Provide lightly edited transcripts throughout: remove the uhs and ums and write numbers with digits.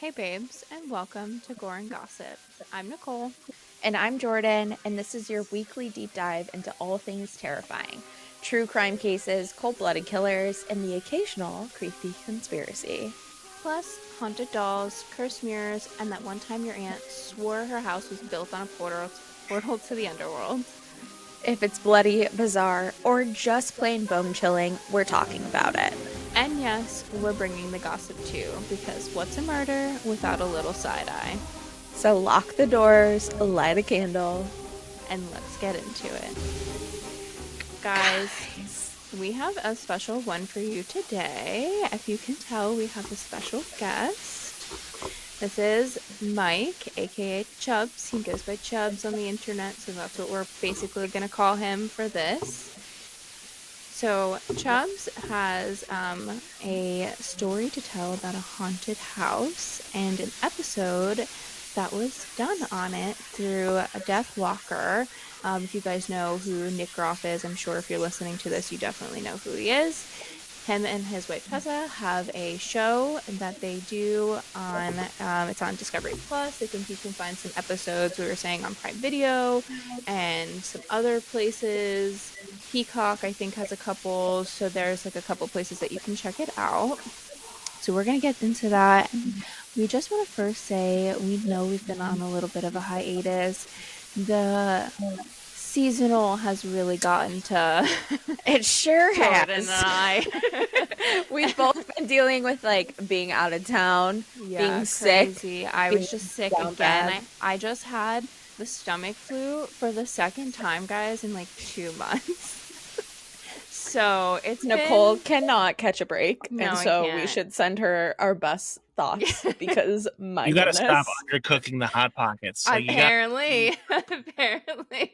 Hey babes, and welcome to Gore and Gossip. I'm Nicole. And I'm Jaurdyn, and this is your weekly deep dive into all things terrifying. True crime cases, cold-blooded killers, and the occasional creepy conspiracy. Plus, haunted dolls, cursed mirrors, and that one time your aunt swore her house was built on a portal to the underworld. If it's bloody, bizarre, or just plain bone-chilling, we're talking about it. And yes, we're bringing the gossip too, because what's a murder without a little side-eye? So lock the doors, light a candle, and let's get into it. Guys, we have a special one for you today. If you can tell, we have a special guest. This is Mike, aka Chubbs. He goes by Chubbs on the internet, so that's what we're basically going to call him for this. So Chubbs has a story to tell about a haunted house and an episode that was done on it through a Deathwalker. If you guys know who Nick Groff is, I'm sure if you're listening to this, you definitely know who he is. Him and his wife Tessa have a show that they do on, it's on Discovery Plus. I think you can find some episodes, we were saying, on Prime Video and some other places. Peacock, I think, has a couple, so there's like a couple places that you can check it out. So we're going to get into that. We just want to first say, we know we've been on a little bit of a hiatus. The seasonal has really gotten to it sure has. Jaurdyn and I. We've both been dealing with like being out of town, being crazy. sick. I was just sick again. I just had the stomach flu for the second time, guys, in like 2 months. So it's Nicole cannot catch a break, No, and so I can't. we should send her our best thoughts because you got to stop undercooking the hot pockets. So apparently, apparently,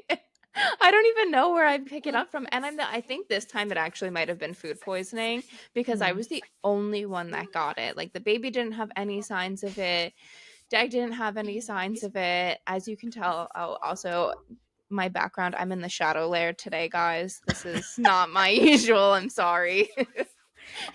I don't even know where I pick it up from, and I think this time it actually might have been food poisoning because I was the only one that got it. Like the baby didn't have any signs of it. Dag didn't have any signs of it. As you can tell, also my background, I'm in the shadow lair today, guys. This is not my usual. I'm sorry.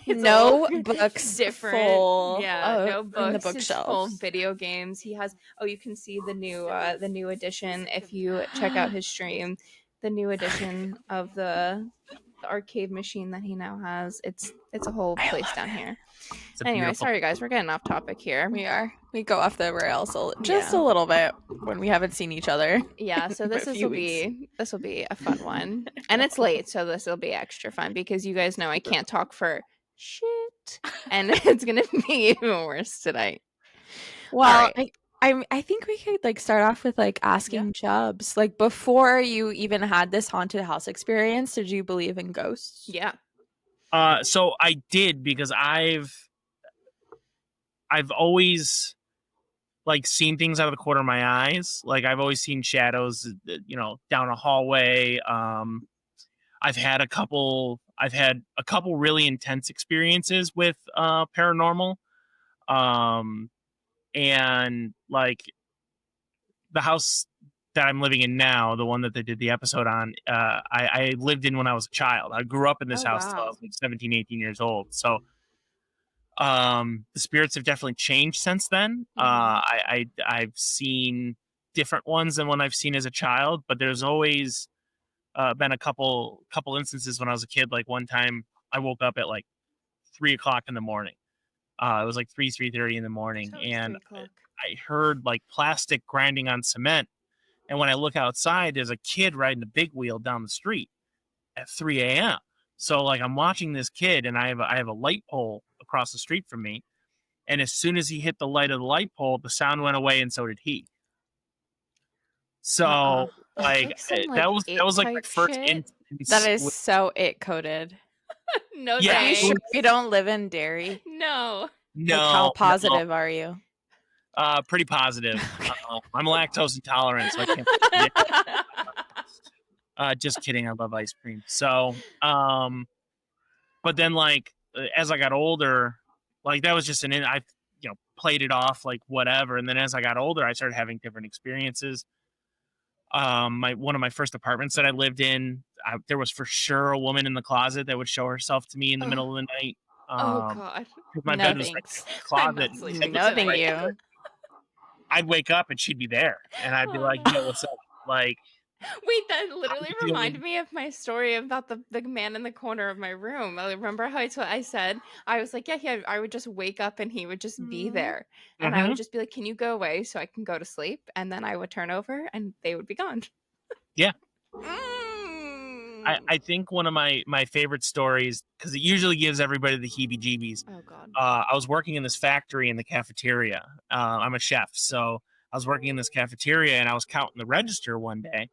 No books different. Full no books. In the bookshelf. Full video games. He has. Oh, you can see the new edition if you check out his stream. The new edition of the arcade machine that he now has. It's a whole place down here. Anyway, sorry guys, we're getting off topic here. We are. We go off the rails just a little bit when we haven't seen each other. Yeah, so this will be a fun one. And it's late, so this will be extra fun because you guys know I can't talk for shit. And it's gonna be even worse tonight. Well, right. I think we could like start off with like asking Chubbs. Like before you even had this haunted house experience, did you believe in ghosts? Yeah. So I did because I've always like seen things out of the corner of my eyes. Like I've always seen shadows, down a hallway. I've had a couple really intense experiences with paranormal. And like the house that I'm living in now, the one that they did the episode on, I lived in when I was a child. I grew up in this house until I was like 17, 18 years old. So the spirits have definitely changed since then. I've seen different ones than one I've seen as a child, but there's always been a couple instances when I was a kid. Like one time I woke up at like 3:00 in the morning. It was like 3:30 in the morning, and I heard like plastic grinding on cement. And when I look outside, there's a kid riding a big wheel down the street at 3 a.m. So like I'm watching this kid, and I have a light pole across the street from me. And as soon as he hit the light of the light pole, the sound went away, and so did he. So like that was like my first instance. That is so it coded. No, yeah. You don't live in Derry? No. Like how positive are you? Pretty positive. I'm lactose intolerant, so I can't. Just kidding. I love ice cream. So, but then like as I got older, like that was just I played it off like whatever. And then as I got older, I started having different experiences. One of my first apartments that I lived in, there was for sure a woman in the closet that would show herself to me in the middle of the night. God. My bed was like in the closet. No, thank you. I'd wake up and she'd be there, and I'd be like, "Yo, what's up?" Like, wait, that literally reminded me of my story about the man in the corner of my room. I remember how I said, I was like, yeah, I would just wake up and he would just be there. And I would just be like, can you go away so I can go to sleep? And then I would turn over and they would be gone. Yeah. I think one of my favorite stories, because it usually gives everybody the heebie-jeebies. Oh, God. I was working in this factory in the cafeteria. I'm a chef, so I was working in this cafeteria, and I was counting the register one day,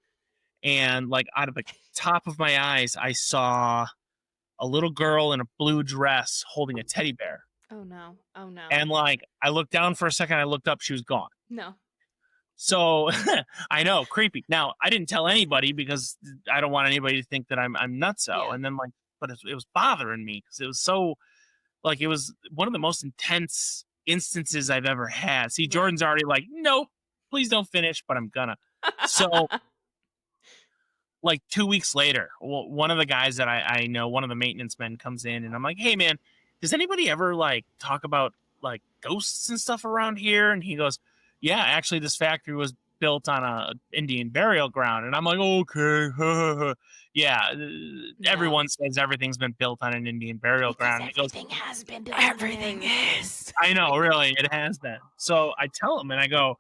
and like out of the top of my eyes, I saw a little girl in a blue dress holding a teddy bear. Oh, no. Oh, no. And like, I looked down for a second, I looked up, she was gone. No. So I know, creepy. Now, I didn't tell anybody because I don't want anybody to think that I'm nutso. Yeah. And then like, but it was bothering me because it was so, like, it was one of the most intense instances I've ever had. See, Jordan's already like, nope, please don't finish, but I'm gonna. So like 2 weeks later, one of the guys that I know, one of the maintenance men comes in, and I'm like, hey man, does anybody ever like talk about like ghosts and stuff around here? And he goes, yeah, actually this factory was built on a Indian burial ground. And I'm like, okay. Yeah, everyone says everything's been built on an Indian burial ground. Everything has been built. Everything is. I know, really, it has been. So I tell him, and I go,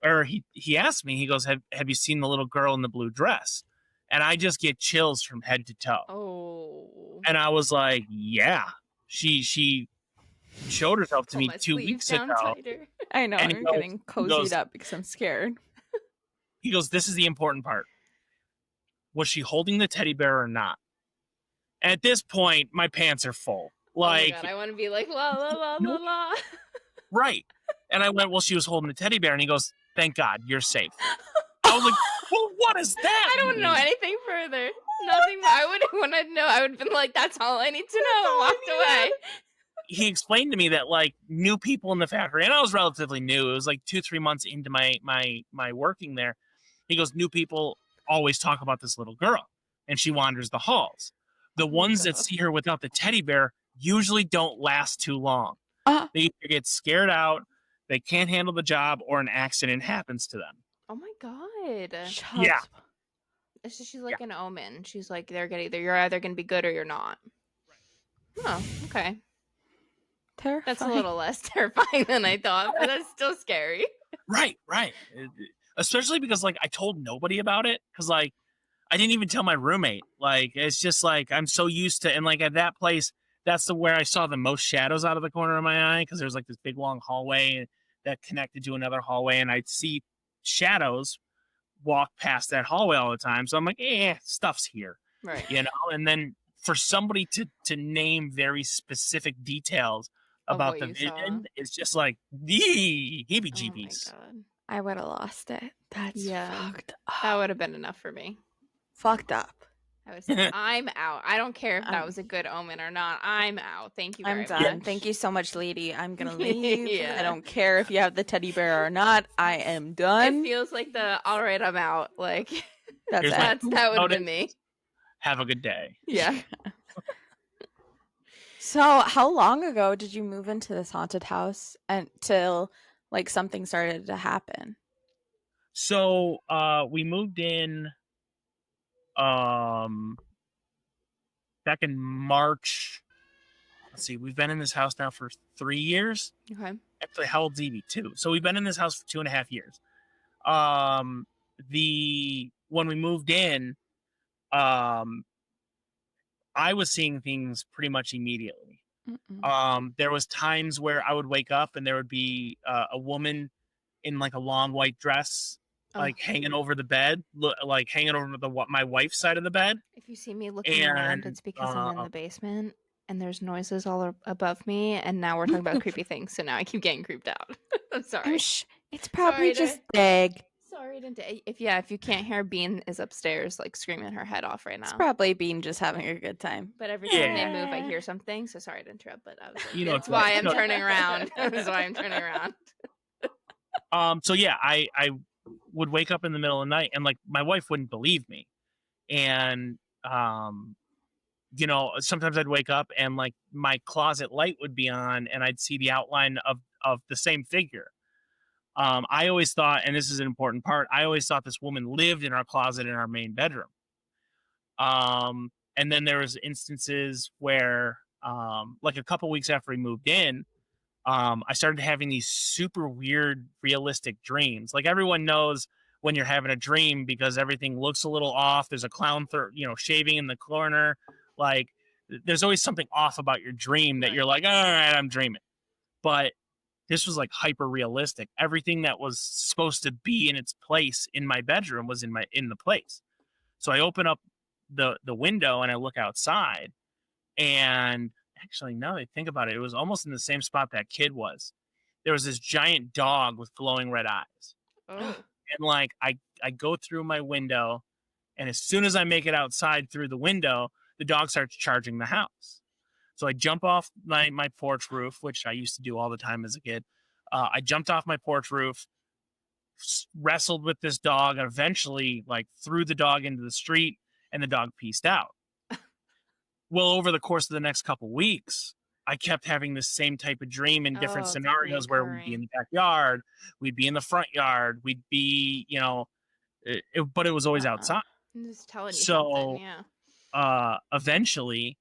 or he asked me, he goes, have you seen the little girl in the blue dress? And I just get chills from head to toe. Oh. And I was like, yeah, she showed herself to me 2 weeks ago. Tighter. I know, And I'm getting cozied up because I'm scared. He goes, this is the important part. Was she holding the teddy bear or not? And at this point, my pants are full. Like, oh my God, I want to be like, la, la, la, la, la. Right. And I went, well, she was holding the teddy bear. And he goes, thank God, you're safe. I was like, well, what is that? I don't know anything further. Nothing. I would want to know. I would have been like, that's all I need to know. Walked away. He explained to me that like new people in the factory, and I was relatively new. It was like 2-3 months into my working there. He goes, new people always talk about this little girl, and she wanders the halls. The ones that see her without the teddy bear usually don't last too long. They either get scared out, they can't handle the job, or an accident happens to them. Oh my God. Chubbs. Yeah. She's like an omen. She's like, you're either gonna be good or you're not. Oh, okay. Terrifying. That's a little less terrifying than I thought, but that's still scary. Right. Especially because like I told nobody about it, because like I didn't even tell my roommate. Like, it's just like I'm so used to, and like at that place, that's where I saw the most shadows out of the corner of my eye, because there's like this big long hallway that connected to another hallway, and I'd see shadows walk past that hallway all the time. So I'm like, stuff's here, right? You know. And then for somebody to name very specific details about the vision is just like the heebie-jeebies. Oh my God. I would have lost it. That's fucked up. That would have been enough for me. Fucked up. I was like, I'm out. I don't care if that was a good omen or not. I'm out. Thank you very much. I'm done. Thank you so much, lady. I'm going to leave. I don't care if you have the teddy bear or not. I am done. It feels like all right, I'm out. Like, that would have been me. Have a good day. Yeah. So how long ago did you move into this haunted house until like something started to happen? So we moved in back in March. Let's see, we've been in this house now for 3 years. Okay. Actually, how old's Evie? 2. So we've been in this house for 2.5 years. When we moved in, I was seeing things pretty much immediately. There was times where I would wake up and there would be a woman in like a long white dress, like hanging over the bed, like hanging over my wife's side of the bed. If you see me looking around, it's because I'm in the basement and there's noises all above me. And now we're talking about creepy things, so now I keep getting creeped out. I'm sorry. It's probably just Dag. Sorry to if you can't hear, Bean is upstairs like screaming her head off right now. It's probably Bean just having a good time. But every time they move, I hear something. So sorry to interrupt, but I was like, that's why I'm turning around. That's why I'm turning around. So yeah, I would wake up in the middle of the night, and like my wife wouldn't believe me, and you know, sometimes I'd wake up and like my closet light would be on and I'd see the outline of the same figure. I always thought, and this is an important part, I always thought this woman lived in our closet in our main bedroom. And then there was instances where, like a couple weeks after we moved in, I started having these super weird, realistic dreams. Like everyone knows when you're having a dream because everything looks a little off. There's a clown, shaving in the corner. Like there's always something off about your dream that you're like, all right, I'm dreaming. But this was like hyper realistic. Everything that was supposed to be in its place in my bedroom was in the place. So I open up the window and I look outside, and actually, now that I think about it, it was almost in the same spot that kid was. There was this giant dog with glowing red eyes. Oh. And like I go through my window, and as soon as I make it outside through the window, the dog starts charging the house. So I jump off my porch roof, which I used to do all the time as a kid. I jumped off my porch roof, wrestled with this dog, and eventually like threw the dog into the street, and the dog pieced out. Well, over the course of the next couple weeks, I kept having this same type of dream in different scenarios where we'd be in the backyard, we'd be in the front yard, we'd be, but it was always outside. I'm just telling you something, yeah. Eventually,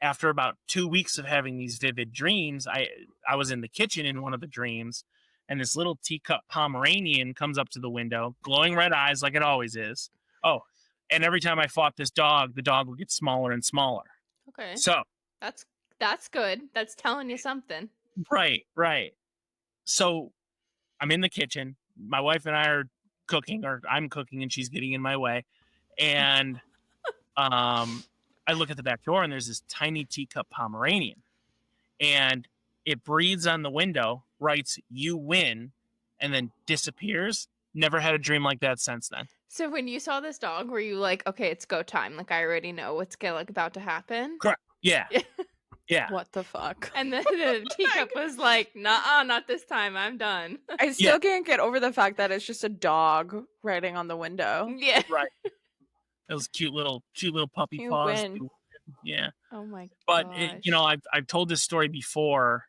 after about 2 weeks of having these vivid dreams, I was in the kitchen in one of the dreams, and this little teacup Pomeranian comes up to the window, glowing red eyes like it always is. Oh, and every time I fought this dog, the dog would get smaller and smaller. Okay. So that's good. That's telling you something. Right. So I'm in the kitchen. My wife and I are cooking, or I'm cooking and she's getting in my way. And I look at the back door and there's this tiny teacup Pomeranian. And it breathes on the window, writes, "You win," and then disappears. Never had a dream like that since then. So when you saw this dog, were you like, okay, it's go time? Like, I already know what's about to happen? Correct. Yeah. Yeah. What the fuck? And then the teacup was like, nah, not this time. I'm done. I still can't get over the fact that it's just a dog writing on the window. Yeah. Right. Those cute little puppy paws. Win. Yeah. Oh my But gosh. I've told this story before,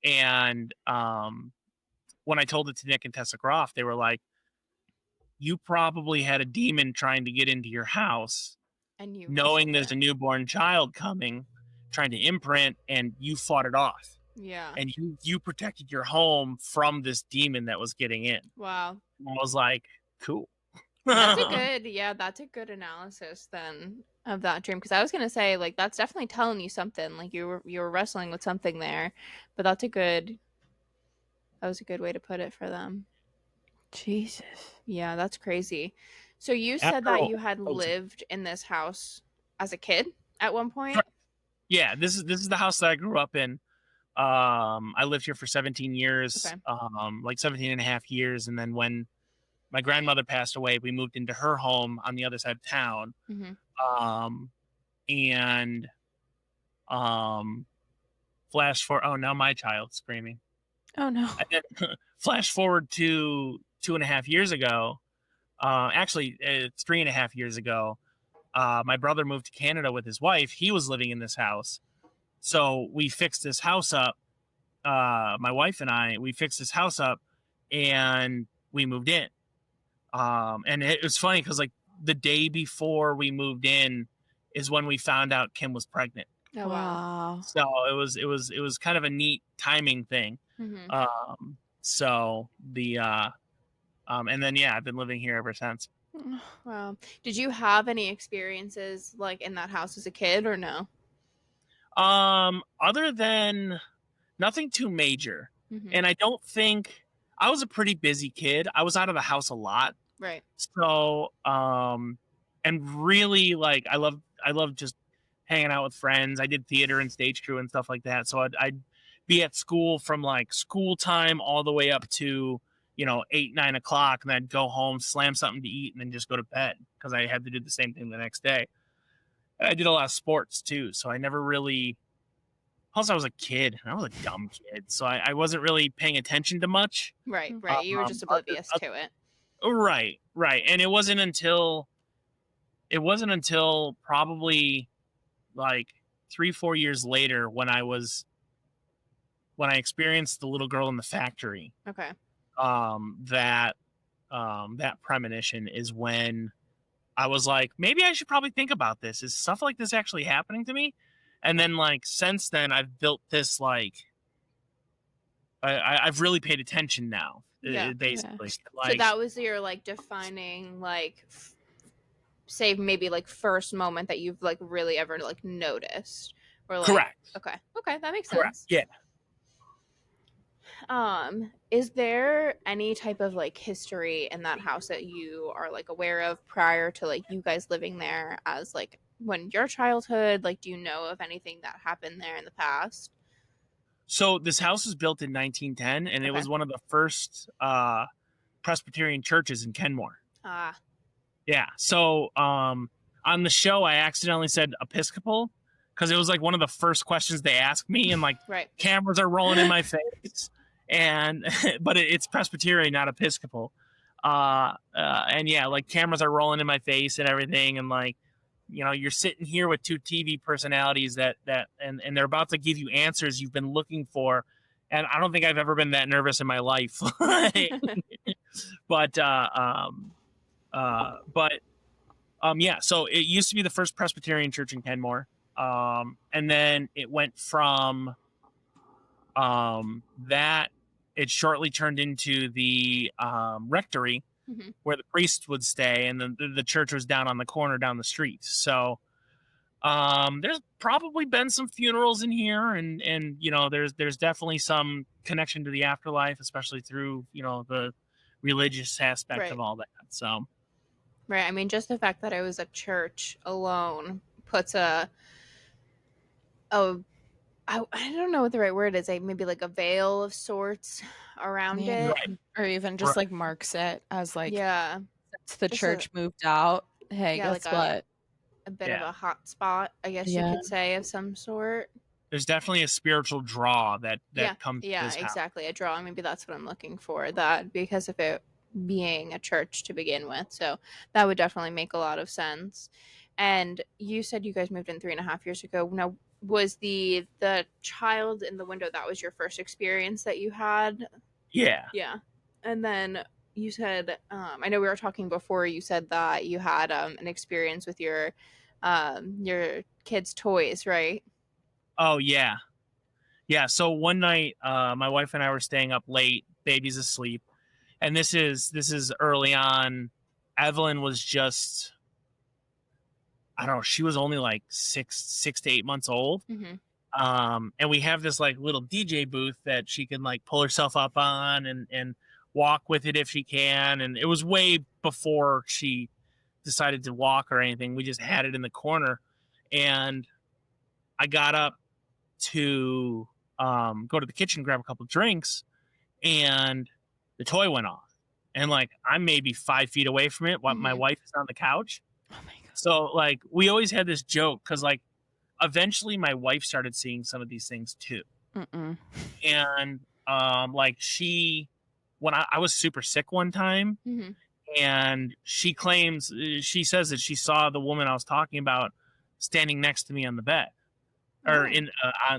and when I told it to Nick and Tessa Groff, they were like, "You probably had a demon trying to get into your house, and you knowing there's a newborn child coming, trying to imprint, and you fought it off. Yeah. And you protected your home from this demon that was getting in." Wow. And I was like, cool. That's a good analysis then of that dream, because I was gonna say, like, that's definitely telling you something. Like you were wrestling with something there, but that was a good way to put it for them. Jesus. Yeah, that's crazy. So you said that you had lived in this house as a kid at one point? Yeah, this is the house that I grew up in. I lived here for 17 years, like 17 and a half years. And then when my grandmother passed away, we moved into her home on the other side of town. And flash forward, now my child's screaming. Oh no. And then, flash forward to 2.5 years ago, actually 3.5 years ago, my brother moved to Canada with his wife. He was living in this house. So we fixed this house up. My wife and we fixed this house up and we moved in. And it was funny because like the day before we moved in is when we found out Kim was pregnant. Oh, wow. So it was kind of a neat timing thing. So the and then I've been living here ever since. Wow. Did you have any experiences like in that house as a kid or no? Other than nothing too major. And I don't think I was a pretty busy kid. I was out of the house a lot. Right. So and really like I love just hanging out with friends. I did theater and stage crew and stuff like that. So I'd be at school from like school time all the way up to 8, 9 o'clock, and then I'd go home, slam something to eat, and then just go to bed because I had to do the same thing the next day. And I did a lot of sports too, so I never really. Plus, I was a kid, and I was a dumb kid, so I wasn't really paying attention to much. Right. You were just oblivious to it. Right. And it wasn't until probably like 3-4 years later when I experienced the little girl in the factory. Okay. That premonition is when I was like, maybe I should probably think about this. Is stuff like this actually happening to me? And then, like, since then, I've built this, like, I've really paid attention now, basically. Yeah. Like, so that was your, like, defining, like, say maybe, like, first moment that you've, like, really ever, like, noticed. Or, like, correct. Okay, that makes Correct. sense. Yeah. Is there any type of, like, history in that house that you are, like, aware of prior to, like, you guys living there as, like, when your childhood? Like, do you know of anything that happened there in the past? So this house was built in 1910, and it was one of the first Presbyterian churches in Kenmore. Ah. Yeah. So on the show, I accidentally said Episcopal because it was like one of the first questions they asked me, and like cameras are rolling in my face, and but it's Presbyterian, not Episcopal. And yeah, like cameras are rolling in my face and everything, and like, you know, you're sitting here with two TV personalities and they're about to give you answers you've been looking for. And I don't think I've ever been that nervous in my life. But yeah, so it used to be the first Presbyterian church in Kenmore. And then it went from that, it shortly turned into the rectory, where the priest would stay, and then the church was down on the corner down the street. So there's probably been some funerals in here, and you know, there's definitely some connection to the afterlife, especially through, you know, the religious aspect of all that. So I mean, just the fact that it was a church alone puts I don't know what the right word is. Maybe like a veil of sorts around it, or even just like marks it as like, since the just church moved out. Hey, guess like what? A bit of a hot spot, I guess you could say, of some sort. There's definitely a spiritual draw that comes. Yeah, exactly. A draw. Maybe that's what I'm looking for. That because of it being a church to begin with, so that would definitely make a lot of sense. And you said you guys moved in 3.5 years ago. Now, was the child in the window, that was your first experience that you had? Yeah. And then you said, I know we were talking before, you said that you had an experience with your kids' toys, right? Oh yeah. So one night, my wife and I were staying up late, baby's asleep, and this is early on. Evelyn was just, I don't know, she was only like 6 to 8 months old. And we have this like little DJ booth that she can like pull herself up on and walk with it if she can. And it was way before she decided to walk or anything. We just had it in the corner, and I got up to go to the kitchen, grab a couple of drinks, and the toy went off. And like, I'm maybe 5 feet away from it while my wife is on the couch. Oh my God. So like, we always had this joke because like, eventually my wife started seeing some of these things too. And like, when I was super sick one time, and she says that she saw the woman I was talking about standing next to me on the bed, or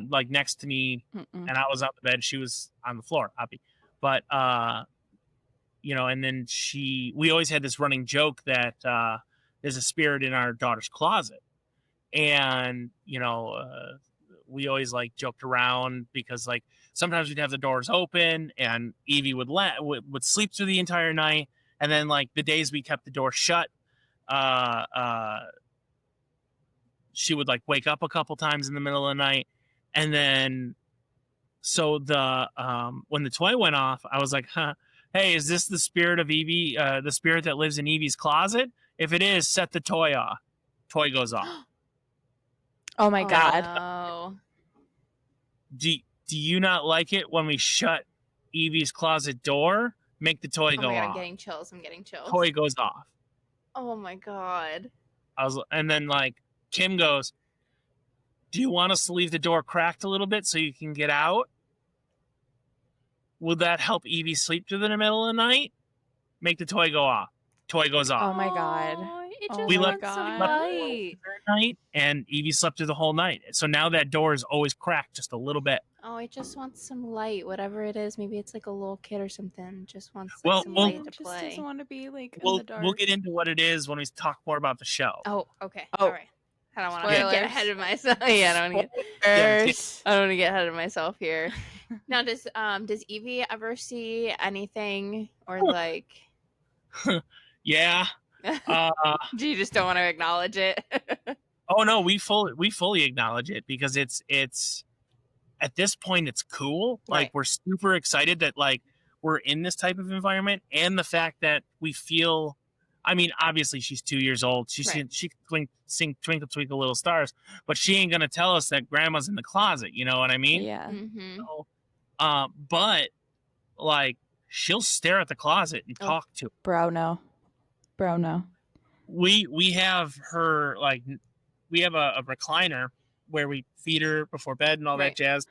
like next to me, and I was on the bed, she was on the floor, Abby. But you know, and then we always had this running joke that there's a spirit in our daughter's closet. And, you know, we always like joked around because like sometimes we'd have the doors open and Evie would sleep through the entire night. And then like the days we kept the door shut, she would like wake up a couple times in the middle of the night. And then, so when the toy went off, I was like, hey, is this the spirit of Evie, the spirit that lives in Evie's closet? If it is, set the toy off. Toy goes off. Oh my God. No. Do you not like it when we shut Evie's closet door? Make the toy go off. I'm getting chills. Toy goes off. Oh my God. And then like Kim goes, do you want us to leave the door cracked a little bit so you can get out? Would that help Evie sleep through the middle of the night? Make the toy go off. Toy goes off. Oh my God. It Oh just We my wants some God. light. night, and Evie slept through the whole night. So now that door is always cracked just a little bit. Oh, it just wants some light, whatever it is. Maybe it's like a little kid or something. Just wants Well, some well, light to Just play. doesn't want to be like in We'll the dark. we'll get into what it is when we talk more about the show. Oh, okay. Oh. All right. I don't want to Spoilers. get ahead of myself. Yeah, I don't want to Spoilers. I don't want to get ahead of myself here. Now, does Evie ever see anything or like? Yeah. Do you just don't want to acknowledge it? Oh no, we fully acknowledge it because it's at this point it's cool. Like Right. we're super excited that like we're in this type of environment, and the fact that we feel. I mean, obviously she's 2 years old. She Right. can sing Twinkle Twinkle Little Stars, but she ain't gonna tell us that grandma's in the closet. You know what I mean? Yeah. Mm-hmm. So, but like she'll stare at the closet and talk to her. Bro, no. We have her like we have a recliner where we feed her before bed and all Right. that jazz.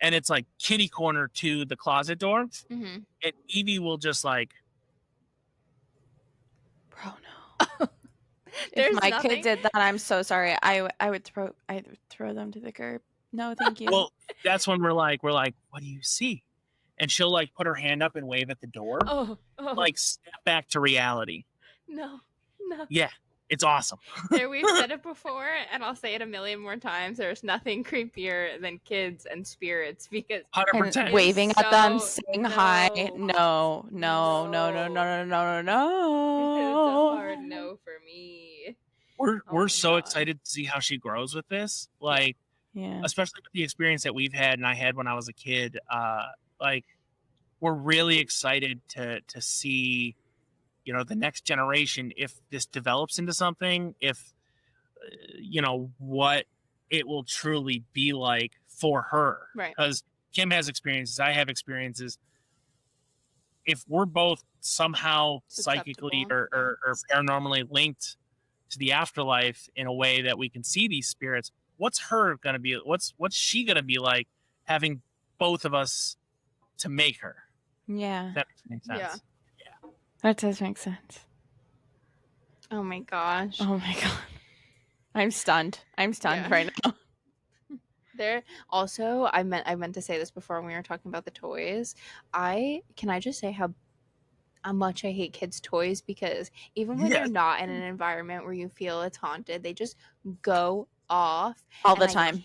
And it's like kitty corner to the closet door. Mm-hmm. And Evie will just like, Bro, no. If my kid did that, I'm so sorry. I would throw them to the curb. No, thank you. well, that's when we're like, what do you see? And she'll like put her hand up and wave at the door, Oh. like step back to reality. No. Yeah, it's awesome. There, we've said it before, and I'll say it a million more times. There's nothing creepier than kids and spirits because 100%. And waving at them, saying hi. No. No. It's a hard no for me. We're so God. excited to see how she grows with this. Like, Yeah. especially with the experience that we've had and I had when I was a kid. Like, we're really excited to see, you know, the next generation, if this develops into something, if you know what it will truly be like for her. Right. Because Kim has experiences, I have experiences. If we're both somehow psychically or paranormally linked to the afterlife in a way that we can see these spirits, what's her gonna be? What's she gonna be like having both of us to make her? Yeah. That makes sense. Yeah. That does make sense. Oh my gosh. Oh my God. I'm stunned Yeah. right now. There also, I meant to say this before when we were talking about the toys. Can I just say how much I hate kids' toys, because even when you're not in an environment where you feel it's haunted, they just go off All the time.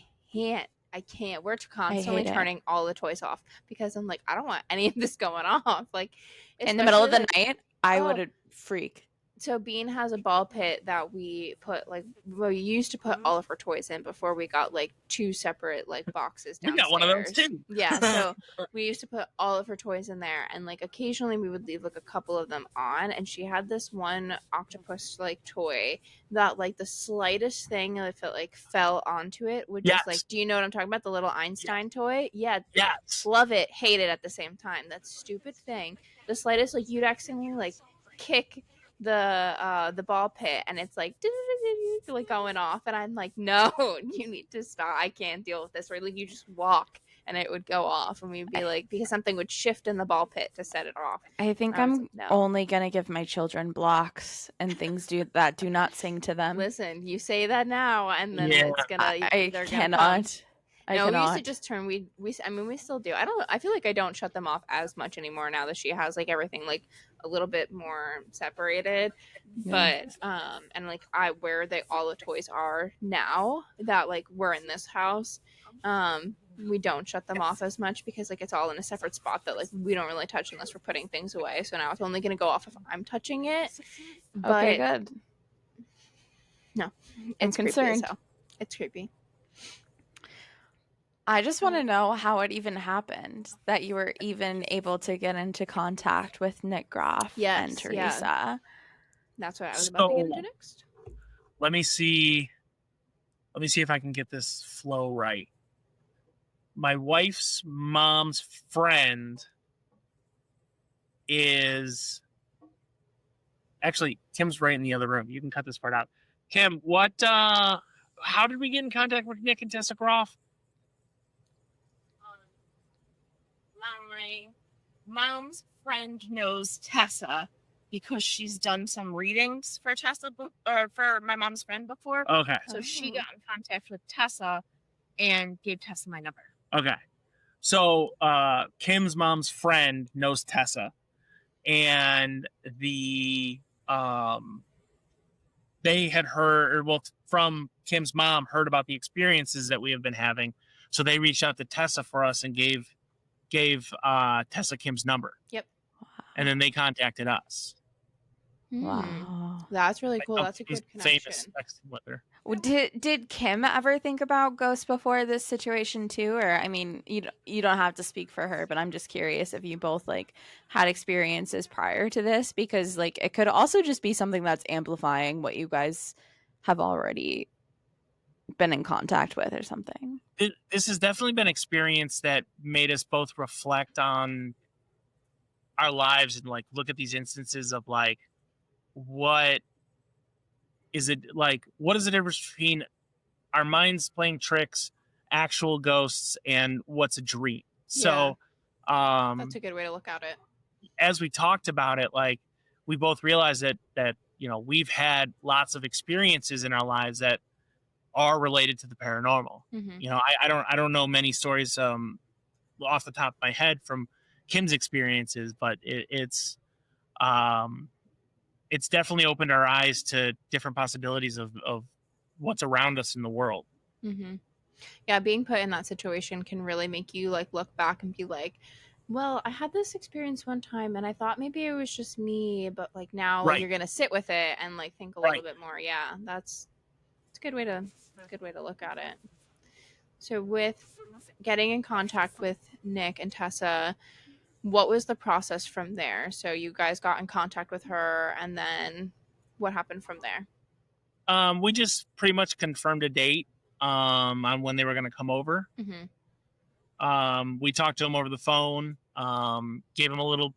I can't. We're constantly hate it. turning all the toys off because I'm like, I don't want any of this going off. Like In the middle of the especially, night, I would freak. So Bean has a ball pit that we put we used to put all of her toys in before we got like 2 separate like boxes downstairs. We got one of those too. Yeah, so we used to put all of her toys in there, and like occasionally we would leave like a couple of them on, and she had this one octopus like toy that like the slightest thing that fell onto it would just like, do you know what I'm talking about? The little Einstein toy? Yeah. Yes. Love it, hate it at the same time. That stupid thing. The slightest like you'd accidentally like kick the ball pit and it's like going off, and I'm like, no, you need to stop. I can't deal with this. Or like you just walk and it would go off, and we'd be like, because something would shift in the ball pit to set it off. I think I'm only gonna give my children blocks and things that do not sing to them. Listen, you say that now, and then it's gonna. I cannot. We used to just turn. We still do. I feel like I don't shut them off as much anymore now that she has like everything like a little bit more separated. Yeah. But and like where all the toys are now that like we're in this house, we don't shut them off as much because like it's all in a separate spot that like we don't really touch unless we're putting things away. So now it's only gonna go off if I'm touching it. Okay, good. No, I'm concerned. It's creepy. I just want to know how it even happened that you were even able to get into contact with Nick Groff and Teresa. Yeah. That's what I was about to get into next. Let me see if I can get this flow right. My wife's mom's friend is actually Tim's right in the other room. You can cut this part out. Tim, how did we get in contact with Nick and Tessa Groff? My mom's friend knows Tessa, because she's done some readings for Tessa or for my mom's friend before. Okay. So she got in contact with Tessa and gave Tessa my number. Okay. So Kim's mom's friend knows Tessa, and they had heard, from Kim's mom, heard about the experiences that we have been having. So they reached out to Tessa for us and gave Tessa Kim's number. Yep. And then they contacted us. Wow. That's really cool. That's a good connection. Famous texting with her. Did Kim ever think about ghosts before this situation too? Or I mean, you don't have to speak for her, but I'm just curious if you both like had experiences prior to this, because like it could also just be something that's amplifying what you guys have already been in contact with or something. This has definitely been an experience that made us both reflect on our lives and like look at these instances of like, what is the difference between our minds playing tricks, actual ghosts, and what's a dream? So that's a good way to look at it. As we talked about it, like we both realized that we've had lots of experiences in our lives that are related to the paranormal. I don't know many stories off the top of my head from Kim's experiences, but it's definitely opened our eyes to different possibilities of what's around us in the world. Yeah, being put in that situation can really make you like look back and be like, well, I had this experience one time and I thought maybe it was just me, but like now you're gonna sit with it and like think a little bit more. Yeah, it's a good way to look at it. So with getting in contact with Nick and Tessa, what was the process from there? So you guys got in contact with her, and then what happened from there? We just pretty much confirmed a date on when they were going to come over. We talked to them over the phone, gave them a little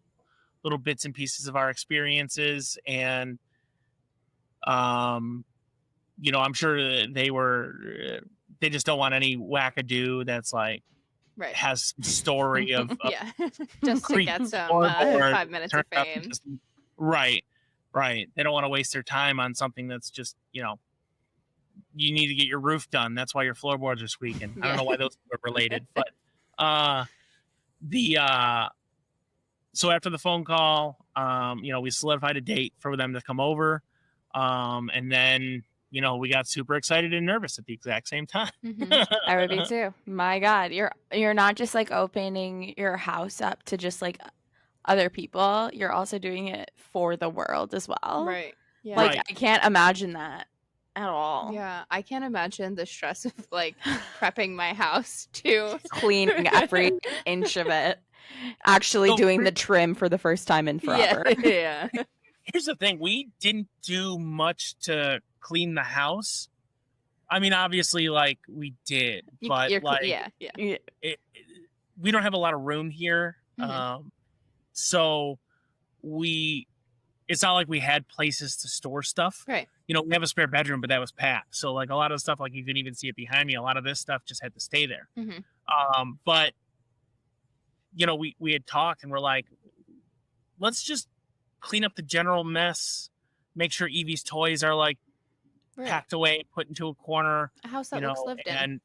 bits and pieces of our experiences, and I'm sure they just don't want any wackadoo that's like has some story of just to get some 5 minutes of fame. Right. They don't want to waste their time on something that's just, you need to get your roof done. That's why your floorboards are squeaking. I don't know why those are related, but so after the phone call, we solidified a date for them to come over, and then we got super excited and nervous at the exact same time. I would be too. My God, you're not just like opening your house up to just like other people. You're also doing it for the world as well. Right. Yeah. Like I can't imagine that at all. Yeah, I can't imagine the stress of like prepping my house to cleaning every inch of it. Actually doing the trim for the first time in forever. Yeah. Here's the thing: we didn't do much to clean the house. I mean, obviously, like we did, but we don't have a lot of room here, so it's not like we had places to store stuff. Right. We have a spare bedroom, but that was packed. So like a lot of the stuff, like you can even see it behind me. A lot of this stuff just had to stay there. But we had talked and we're like, let's just clean up the general mess, make sure Evie's toys are like packed away, put into a corner, a house that looks lived in, and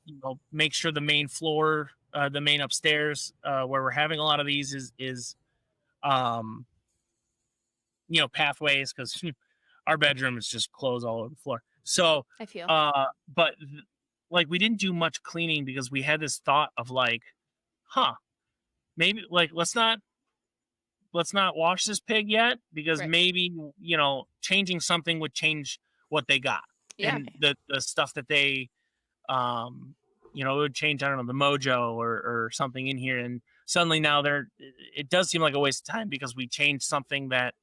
make sure the main floor, the main upstairs, where we're having a lot of these is pathways, because our bedroom is just clothes all over the floor. So I feel, but like we didn't do much cleaning because we had this thought of like, maybe like let's not wash this pig yet, because maybe changing something would change what they got, and the stuff that they it would change, I don't know, the mojo or something in here, and suddenly now it does seem like a waste of time because we changed something that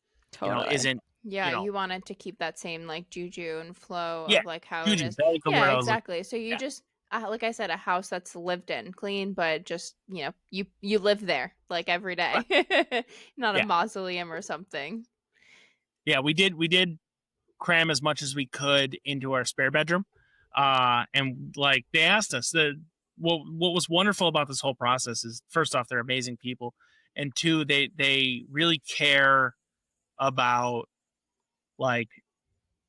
isn't. You wanted to keep that same like juju and flow of like how juju, it is. Yeah, exactly. So you just like I said, a house that's lived in, clean, but just you live there like every day, not a mausoleum or something. Yeah, we did cram as much as we could into our spare bedroom, and like they asked us, what was wonderful about this whole process is, first off, they're amazing people, and two, they really care about like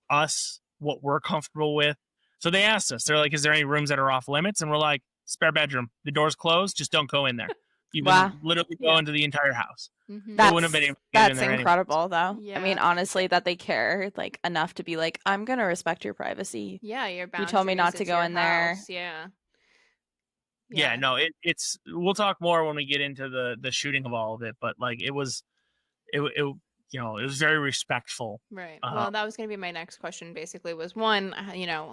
us, what we're comfortable with. So they asked us, they're like, is there any rooms that are off limits? And we're like, spare bedroom, the door's closed, just don't go in there. You can literally go into the entire house. Mm-hmm. That's incredible though. Yeah. I mean, honestly, that they care like enough to be like, I'm gonna respect your privacy. Yeah, your boundaries. You told me not to go in there. Yeah, no, it's we'll talk more when we get into the shooting of all of it, but like it was very respectful. Right. Well, that was going to be my next question, basically, was one,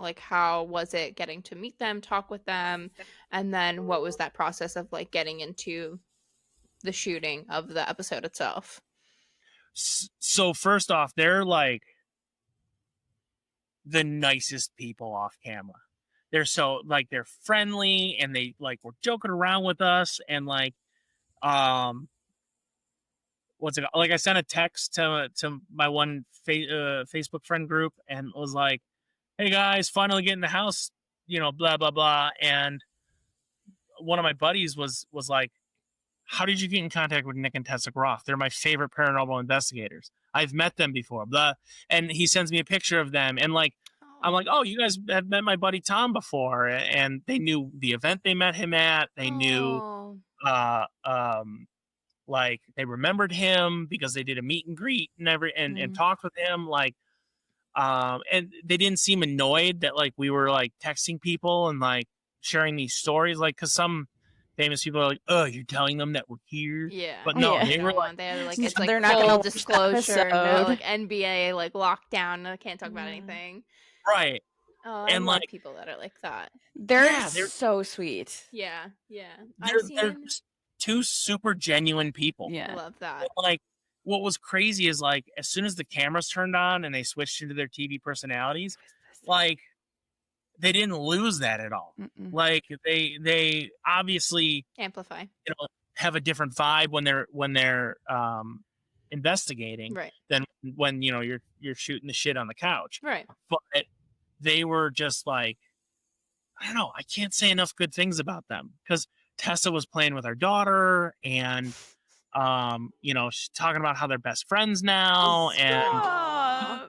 like how was it getting to meet them, talk with them, and then what was that process of like getting into the shooting of the episode itself? So first off, they're like the nicest people off camera. They're so like they're friendly and they like were joking around with us and like what's it like I sent a text to my one Facebook friend group and was like, hey guys, finally get in the house, blah blah blah. And one of my buddies was like, how did you get in contact with Nick and Tessa Groff? They're my favorite paranormal investigators. I've met them before. Blah. And he sends me a picture of them and like I'm like, oh, you guys have met my buddy Tom before, and they knew the event they met him at. They knew, like they remembered him because they did a meet and greet and talked with him. Like, and they didn't seem annoyed that like we were like texting people and like sharing these stories, like because some famous people are like, oh, you're telling them that we're here. Yeah. But no, they were like, it's like they're not full gonna disclosure, no, like NBA, like lockdown, I can't talk about anything. Right. Oh, and I love like people that are like that. They're so sweet. Yeah. They're two super genuine people. Yeah. I love that. And like what was crazy is like as soon as the cameras turned on and they switched into their TV personalities, like they didn't lose that at all. Mm-mm. Like they obviously amplify, have a different vibe when they're investigating, right, than when you're shooting the shit on the couch, right. But they were just like, I don't know, I can't say enough good things about them because Tessa was playing with our daughter and she's talking about how they're best friends now. And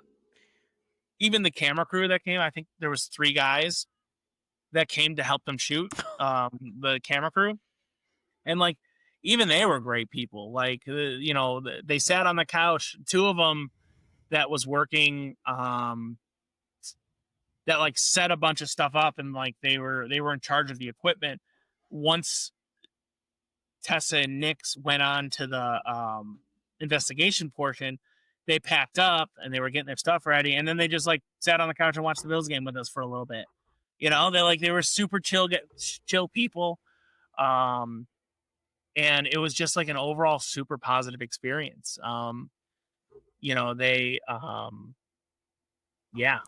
even the camera crew that came, I think there was 3 guys that came to help them shoot, the camera crew. And like, even they were great people. Like, they sat on the couch, 2 of them that was working, that like set a bunch of stuff up and like they were in charge of the equipment. Once Tessa and Nick's went on to the investigation portion, they packed up and they were getting their stuff ready, and then they just like sat on the couch and watched the Bills game with us for a little bit. They were super chill people, and it was just like an overall super positive experience. Yeah.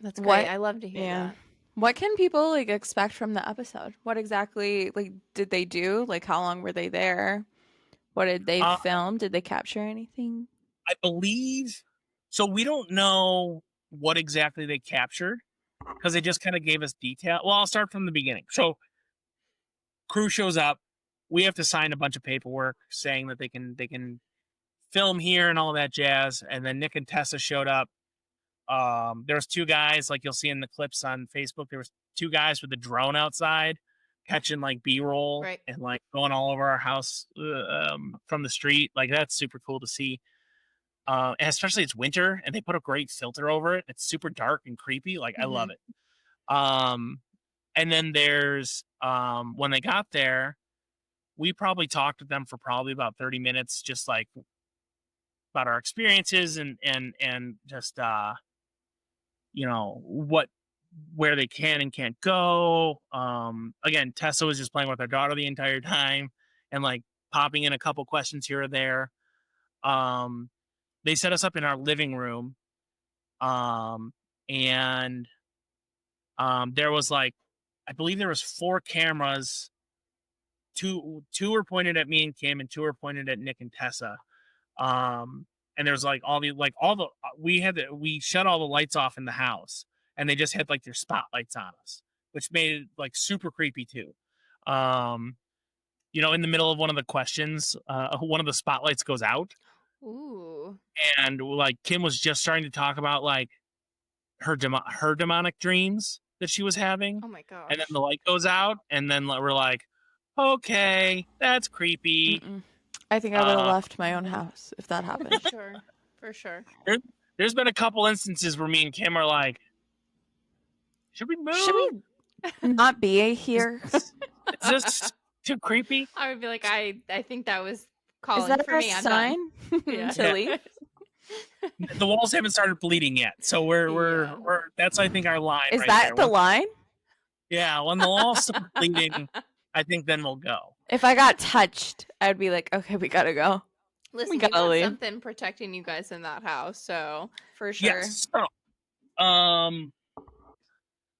That's great. I love to hear that. What can people like expect from the episode? What exactly like did they do? Like how long were they there? What did they film? Did they capture anything? I believe so. We don't know what exactly they captured because they just kind of gave us detail. Well, I'll start from the beginning. So crew shows up. We have to sign a bunch of paperwork saying that they can film here and all that jazz. And then Nick and Tessa showed up. There was 2 guys, like you'll see in the clips on Facebook. There was 2 guys with a drone outside catching like B-roll, right, and like going all over our house from the street. Like that's super cool to see. And especially it's winter and they put a great filter over it. It's super dark and creepy. Like I love it. And then there's when they got there, we probably talked with them for probably about 30 minutes, just like about our experiences and just where they can and can't go. Again, Tessa was just playing with our daughter the entire time and like popping in a couple questions here or there. They set us up in our living room. And there was like, I believe there was 4 cameras. Two were pointed at me and Kim and 2 were pointed at Nick and Tessa. And there's like we shut all the lights off in the house and they just had like their spotlights on us, which made it like super creepy too. In the middle of one of the questions, one of the spotlights goes out Ooh. And like Kim was just starting to talk about like her demonic dreams that she was having. Oh my gosh. And then the light goes out, and then we're like, okay, that's creepy. I think I would have left my own house if that happened. For sure. There's been a couple instances where me and Kim are like, should we move? Should we not be here? Is this too creepy? I would be like, I think that was calling Is that for me. a I'm sign done. to leave? The walls haven't started bleeding yet, so we're that's I think our line. Is right that there. the line? Yeah, when the walls start bleeding, I think then we'll go. If I got touched, I'd be like, okay, we gotta go. Listen, We we gotta got leave. something protecting you guys in that house, so for sure. Yes.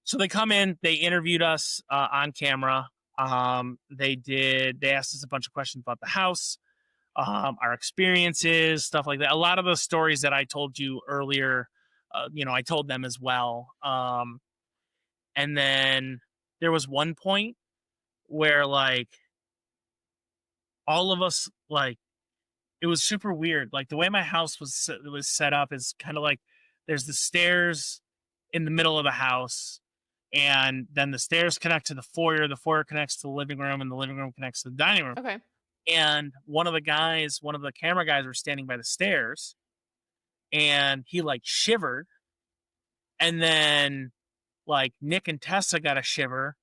So they come in, they interviewed us on camera. They asked us a bunch of questions about the house, our experiences, stuff like that. A lot of the stories that I told you earlier, I told them as well. And then there was one point where like all of us, like, it was super weird. Like the way my house was set up is kind of like there's the stairs in the middle of the house, and then the stairs connect to the foyer connects to the living room, and the living room connects to the dining room. Okay. And one of the camera guys were standing by the stairs, and he like shivered, and then like Nick and Tessa got a shiver,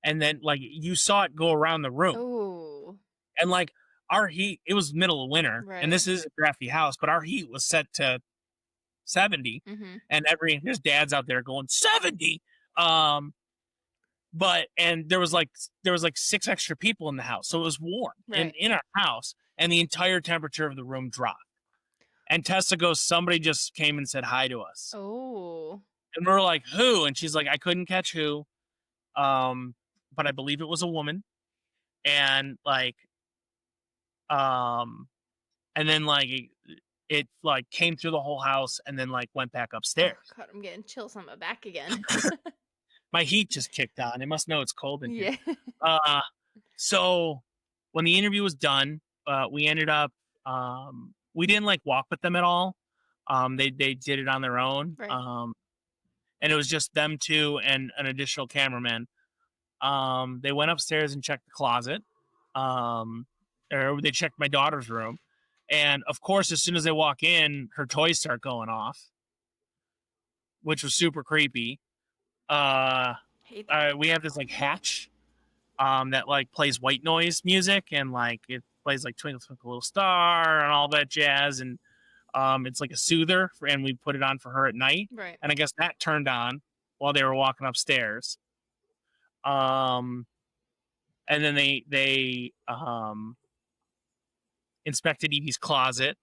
and then like you saw it go around the room. Ooh. And like our heat, it was middle of winter, Right. and this is a drafty house, but our heat was set to 70, and there's dads out there going 70. And there was like 6 extra people in the house, so it was warm in our house, and the entire temperature of the room dropped. And Tessa goes, somebody just came and said hi to us. Oh. And we're like, who? And she's like, I couldn't catch who, but I believe it was a woman. And like, and then like it like came through the whole house and then like went back upstairs. Oh, God, I'm getting chills on my back again. My heat just kicked on. It must know it's cold in here. Yeah. So when the interview was done, we ended up we didn't like walk with them at all. They did it on their own. Right. And it was just them two and an additional cameraman. They went upstairs and checked the closet. Or they checked my daughter's room. And of course, as soon as they walk in, her toys start going off, which was super creepy. We have this like hatch that like plays white noise music, and like it plays like Twinkle Twinkle Little Star and all that jazz, and it's like a soother, and we put it on for her at night. Right. And I guess that turned on while they were walking upstairs. And then they inspected Evie's closet,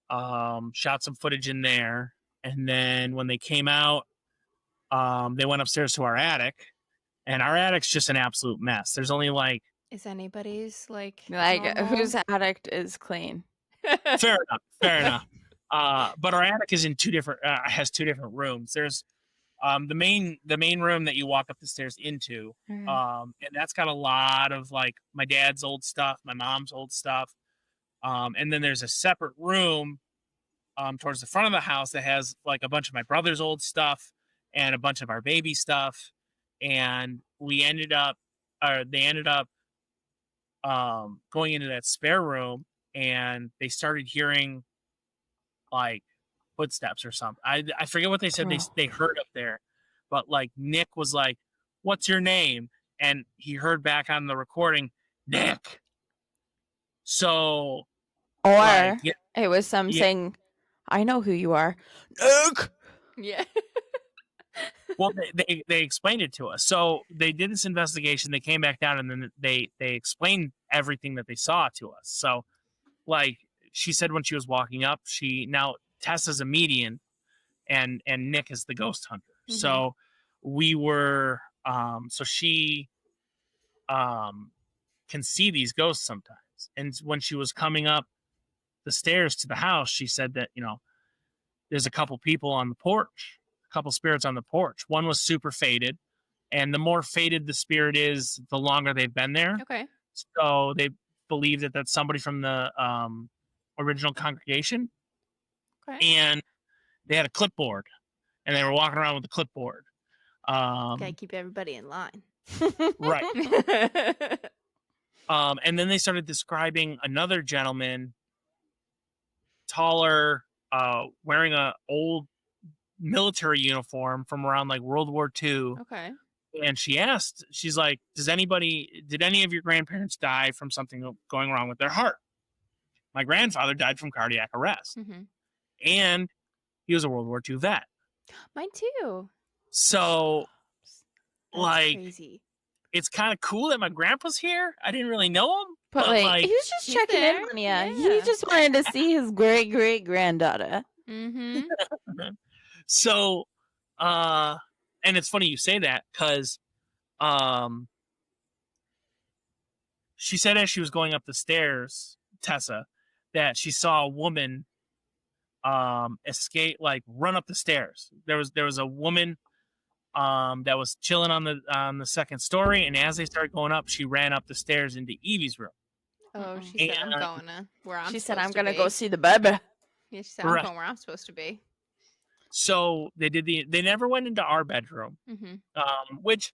shot some footage in there, and then when they came out, they went upstairs to our attic, and our attic's just an absolute mess. There's only like Is anybody's like Like whose attic is clean? fair enough. But our attic is in has two different rooms. There's the main room that you walk up the stairs into, and that's got a lot of like my dad's old stuff, my mom's old stuff, and then there's a separate room towards the front of the house that has like a bunch of my brother's old stuff and a bunch of our baby stuff. And they ended up going into that spare room, and they started hearing like footsteps or something. I forget what they said they heard up there, but like Nick was like, "What's your name?" And he heard back on the recording, Nick. So, or like, it was saying, "I know who you are, Nick." Yeah. Well, they explained it to us. So they did this investigation. They came back down, and then they explained everything that they saw to us. So, like she said when she was walking up, Tessa's a medium, and Nick is the ghost hunter. Mm-hmm. So we were so she can see these ghosts sometimes. And when she was coming up the stairs to the house, she said that there's a couple people on the porch. Couple spirits on the porch. One was super faded, and the more faded the spirit is, the longer they've been there. Okay. So they believe that that's somebody from the original congregation, Okay. and they had a clipboard, and they were walking around with a clipboard. Gotta keep everybody in line. Right. And then they started describing another gentleman, taller, wearing a old military uniform from around like World War II. Okay. And she's like, did any of your grandparents die from something going wrong with their heart? My grandfather died from cardiac arrest. Mm-hmm. And he was a World War II vet. Mine too. So, That's like, crazy. it's kind of cool that my grandpa's here. I didn't really know him. But like, he was just he's checking there. in on you. Yeah. He just wanted to see his great great granddaughter. Mm-hmm. So, and it's funny you say that because, she said as she was going up the stairs, Tessa, that she saw a woman, escape, like run up the stairs. There was a woman, that was chilling on the second story, and as they started going up, she ran up the stairs into Evie's room. Oh, she said, And- I'm going to where I'm She supposed said, "I'm to gonna be." go see the baby." Yeah, she said, I'm Right. going where I'm supposed to be. So they never went into our bedroom, Mm-hmm. which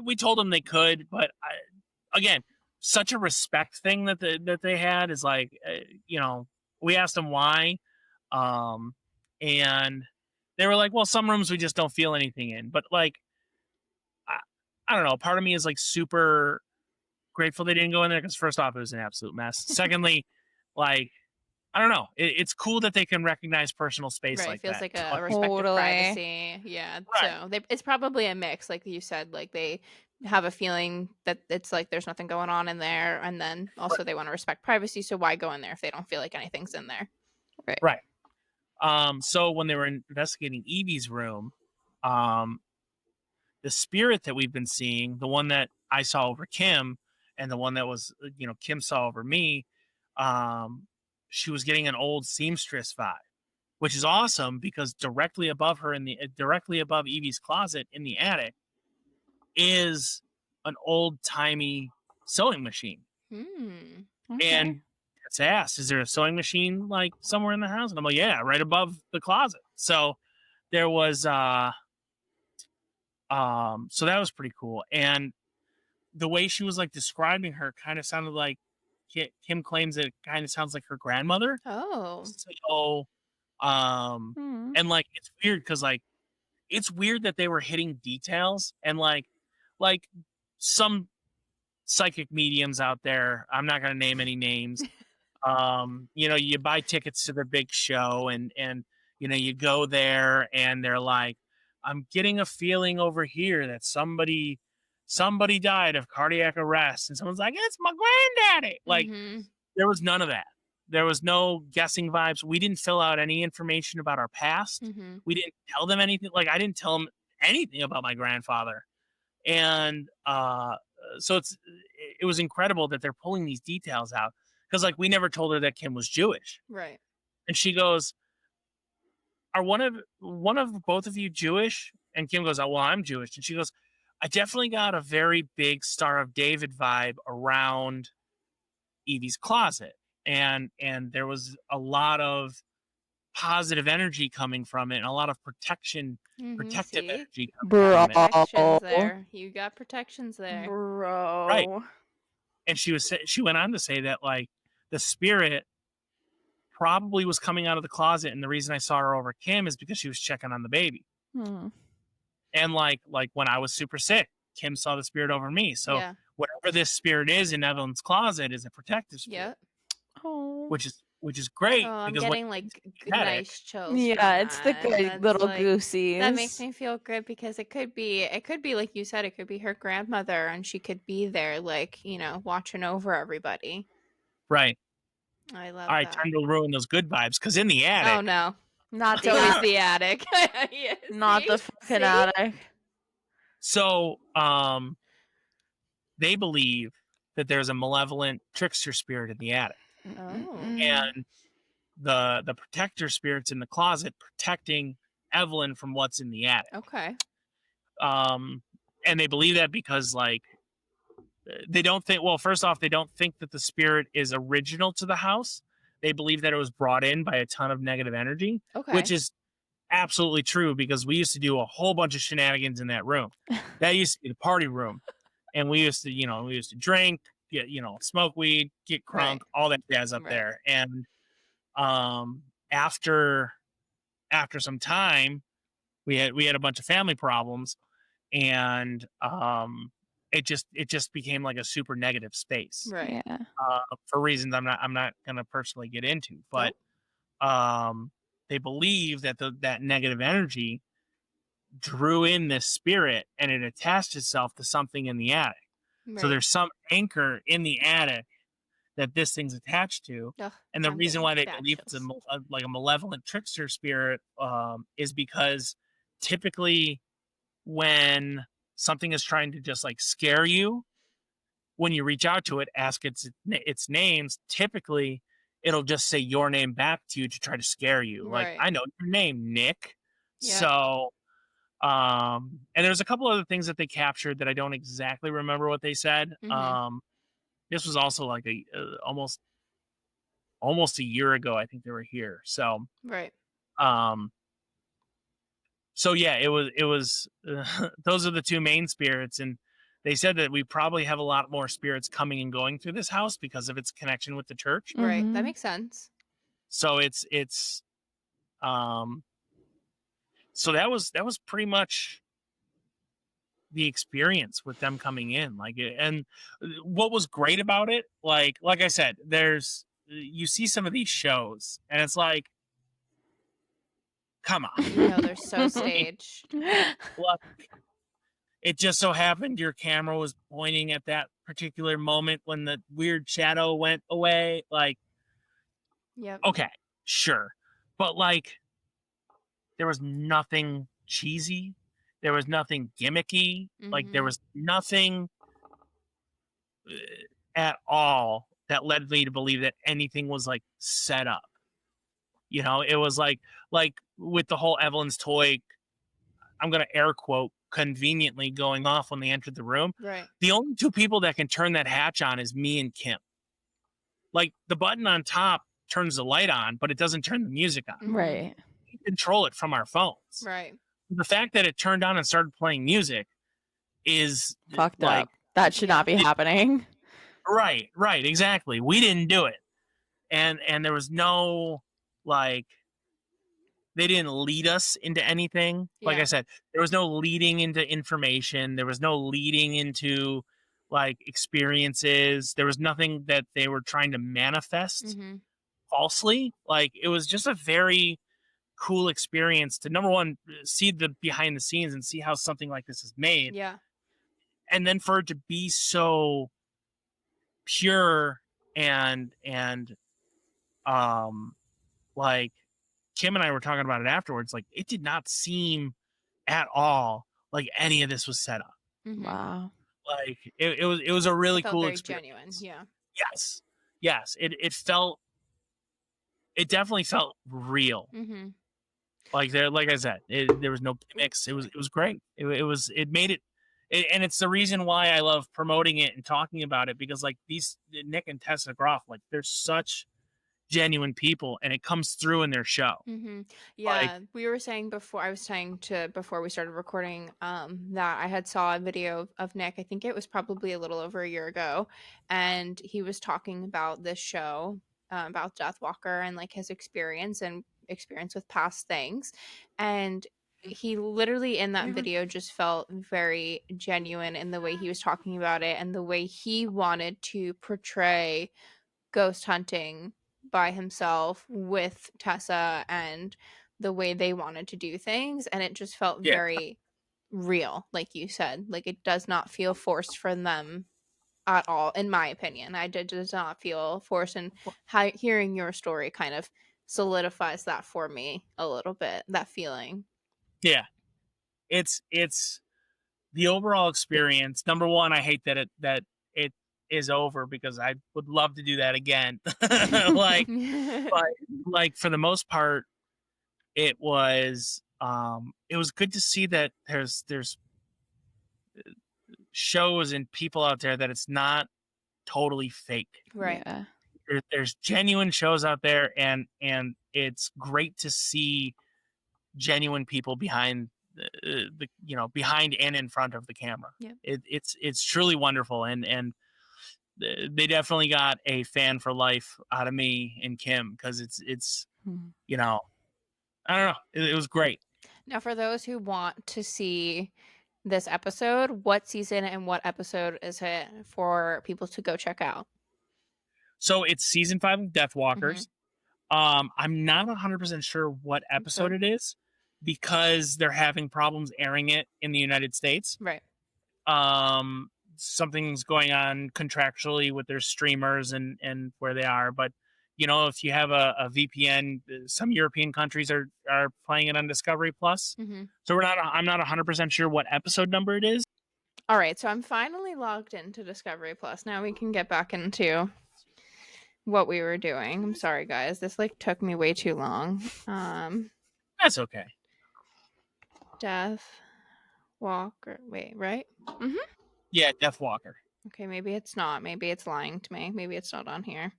we told them they could, but again, such a respect thing that they had is like, we asked them why, and they were like, well, some rooms we just don't feel anything in, but like, I don't know, part of me is like super grateful they didn't go in there because first off, it was an absolute mess. Secondly, like, I don't know, it's cool that they can recognize personal space Right. like Feels that. like a respect of Totally. privacy. Yeah. Right. So it's probably a mix, like you said, like they have a feeling that it's like there's nothing going on in there. And then also they want to respect privacy. So why go in there if they don't feel like anything's in there? Right. So when they were investigating Evie's room, the spirit that we've been seeing, the one that I saw over Kim and the one that was, Kim saw over me, she was getting an old seamstress vibe, which is awesome because directly above Evie's closet in the attic is an old timey sewing machine. Hmm. And it's asked, is there a sewing machine like somewhere in the house? And I'm like, yeah, right above the closet. So there was, so that was pretty cool. And the way she was like describing her kind of sounded like, Kim claims that it kind of sounds like her grandmother. Oh. So, and like, it's weird because like, it's weird that they were hitting details and like some psychic mediums out there, I'm not going to name any names. You buy tickets to their big show and you go there and they're like, I'm getting a feeling over here that somebody died of cardiac arrest, and someone's like, it's my granddaddy. Like, Mhm. there was none of that. There was no guessing vibes. We didn't fill out any information about our past. Mhm. We didn't tell them anything. Like, I didn't tell them anything about my grandfather. And so it was incredible that they're pulling these details out because like we never told her that Kim was Jewish. Right. And she goes, are one of both of you Jewish? And Kim goes, oh, well, I'm Jewish. And she goes, I definitely got a very big Star of David vibe around Evie's closet. And there was a lot of positive energy coming from it and a lot of protective See? energy coming Bro. from it. Protections there. You got protections there. Bro. Right. And she went on to say that like the spirit probably was coming out of the closet, and the reason I saw her over Kim is because she was checking on the baby. And like when I was super sick, Kim saw the spirit over me. So Yeah. whatever this spirit is in Evelyn's closet is a protective spirit. Yep. Oh. Which is great. Oh, I'm because getting like nice chills. Yeah, from it's the that. good That's, little like, goosies. That makes me feel good because it could be like you said, it could be her grandmother and she could be there like, watching over everybody. Right. I love All right, that. time to ruin those good vibes because in the attic. Oh no. Not It's the always attic. the attic. Yeah, Not the fucking attic. So they believe that there's a malevolent trickster spirit in the attic. Oh. And the protector spirits in the closet protecting Evelyn from what's in the attic. Okay. And they believe that because like they don't think, well, first off, they don't think that the spirit is original to the house. they believe that it was brought in by a ton of negative energy, Okay. which is absolutely true because we used to do a whole bunch of shenanigans in that room. That used to be the party room. And we used to drink, get, smoke weed, get crunk, Right. all that jazz up Right. there. And after some time, we had a bunch of family problems, and it just became like a super negative space. Right. Yeah. For reasons I'm not gonna personally get into, but they believe that that negative energy drew in this spirit and it attached itself to something in the attic. Right. So there's some anchor in the attic that this thing's attached to. Ugh, And the I'm reason getting why they bad believe it's chills. like a malevolent trickster spirit is because typically when something is trying to just like scare you, when you reach out to it, ask its names, typically it'll just say your name back to you to try to scare you. Like, Right. I know your name, Nick. Yeah. So and there's a couple other things that they captured that I don't exactly remember what they said. This was also like almost a year ago, I think they were here. So Right. so yeah, it was those are the two main spirits, and they said that we probably have a lot more spirits coming and going through this house because of its connection with the church. Right. That Mhm. makes sense. So so that was pretty much the experience with them coming in. And what was great about it, like I said, you see some of these shows and it's like, come on. They're so staged. Look, it just so happened your camera was pointing at that particular moment when the weird shadow went away. Like, Yep. okay, sure. But like, there was nothing cheesy. There was nothing gimmicky. Like, there was nothing at all that led me to believe that anything was like set up. It was like with the whole Evelyn's toy, I'm going to air quote, conveniently going off when they entered the room. Right. The only two people that can turn that hatch on is me and Kim. Like, the button on top turns the light on, but it doesn't turn the music on. Right. We control it from our phones. Right. The fact that it turned on and started playing music is Fucked like, up. That should not be happening. Right, exactly. We didn't do it. And there was no, like, they didn't lead us into anything. Like I said, there was no leading into information. There was no leading into like experiences. There was nothing that they were trying to manifest falsely. Like, it was just a very cool experience to, number one, see the behind the scenes and see how something like this is made. Yeah. And then for it to be so pure and like, Kim and I were talking about it afterwards. Like, it did not seem at all like any of this was set up. Wow. Like, it was a really cool very experience. genuine. Yeah. Yes. It definitely felt real. Like, like I said, there was no mix. It was great. It made it, and it's the reason why I love promoting it and talking about it, because like these Nick and Tessa Groff, like, they're such genuine people, and it comes through in their show. Yeah, we were saying before, I was saying before we started recording, that I had saw a video of Nick. I think it was probably a little over a year ago, and he was talking about this show, about Deathwalker and like his experience with past things, and he literally in that video just felt very genuine in the way he was talking about it and the way he wanted to portray ghost hunting by himself with Tessa and the way they wanted to do things, and it just felt very real, like you said. Like, it does not feel forced for them at all, in my opinion. Does not feel forced, and hearing your story kind of solidifies that for me a little bit, that feeling. Yeah, it's the overall experience. Number one, I hate that it is over, because I would love to do that again. But for the most part, it was good to see that there's shows and people out there that it's not totally fake. Right. Yeah. there's genuine shows out there, and it's great to see genuine people behind the behind and in front of the camera. Yeah. It's truly wonderful, and they definitely got a fan for life out of me and Kim, because it's I don't know, it was great. Now, for those who want to see this episode, what season and what episode is it for people to go check out? So it's season 5 of Deathwalkers. I'm not 100% sure what episode it is, because they're having problems airing it in the United States. Right. Something's going on contractually with their streamers and where they are. But, if you have a VPN, some European countries are playing it on Discovery Plus. So I'm not 100% sure what episode number it is. All right. So I'm finally logged into Discovery Plus. Now we can get back into what we were doing. I'm sorry, guys. This took me way too long. That's okay. Deathwalker. Wait, right? Yeah, Deathwalker. Okay, maybe it's not. Maybe it's lying to me. Maybe it's not on here.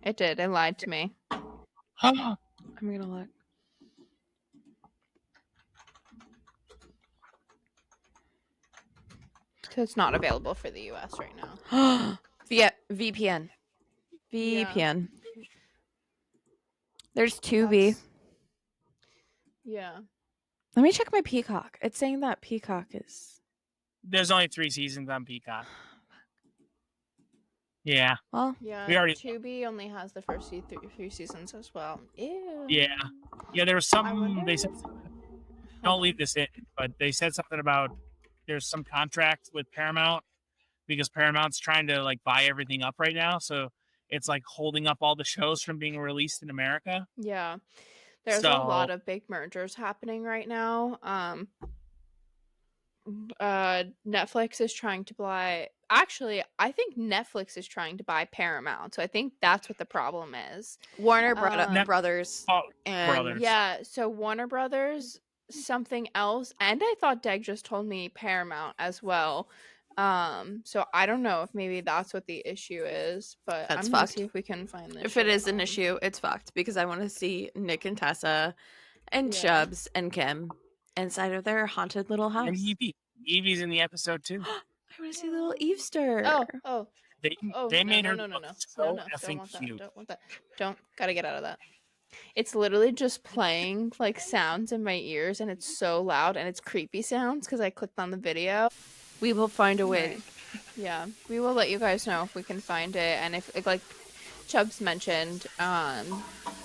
It did. It lied to me. I'm gonna look. So it's not available for the US right now. Yeah, VPN. There's Tubi. Yeah. Let me check my Peacock. It's saying that Peacock is... There's only 3 seasons on Peacock. Yeah. Well, Yeah. Tubi only has the first 3 seasons as well. Ew. Yeah, there was some... They said... Don't leave this in, but they said something about there's some contract with Paramount, because Paramount's trying to buy everything up right now, so it's holding up all the shows from being released in America. Yeah. There's a lot of big mergers happening right now. Netflix is trying to buy... Actually, I think Netflix is trying to buy Paramount, so I think that's what the problem is. Warner Brothers. Brothers. Yeah, so Warner Brothers, something else, and I thought Deg just told me Paramount as well. So I don't know if maybe that's what the issue is, but That's I'm gonna fucked. see if we can find this. If it is an issue, it's fucked, because I want to see Nick and Tessa and Chubbs and Kim inside of their haunted little house. And Evie. Evie's in the episode too. I want to see little Easter. They made her no. so Don't effing want that. cute. Don't want that. Gotta get out of that. It's literally just playing sounds in my ears, and it's so loud, and it's creepy sounds because I clicked on the video. We will find a way. Right. Yeah, we will let you guys know if we can find it, and if Chubbs mentioned,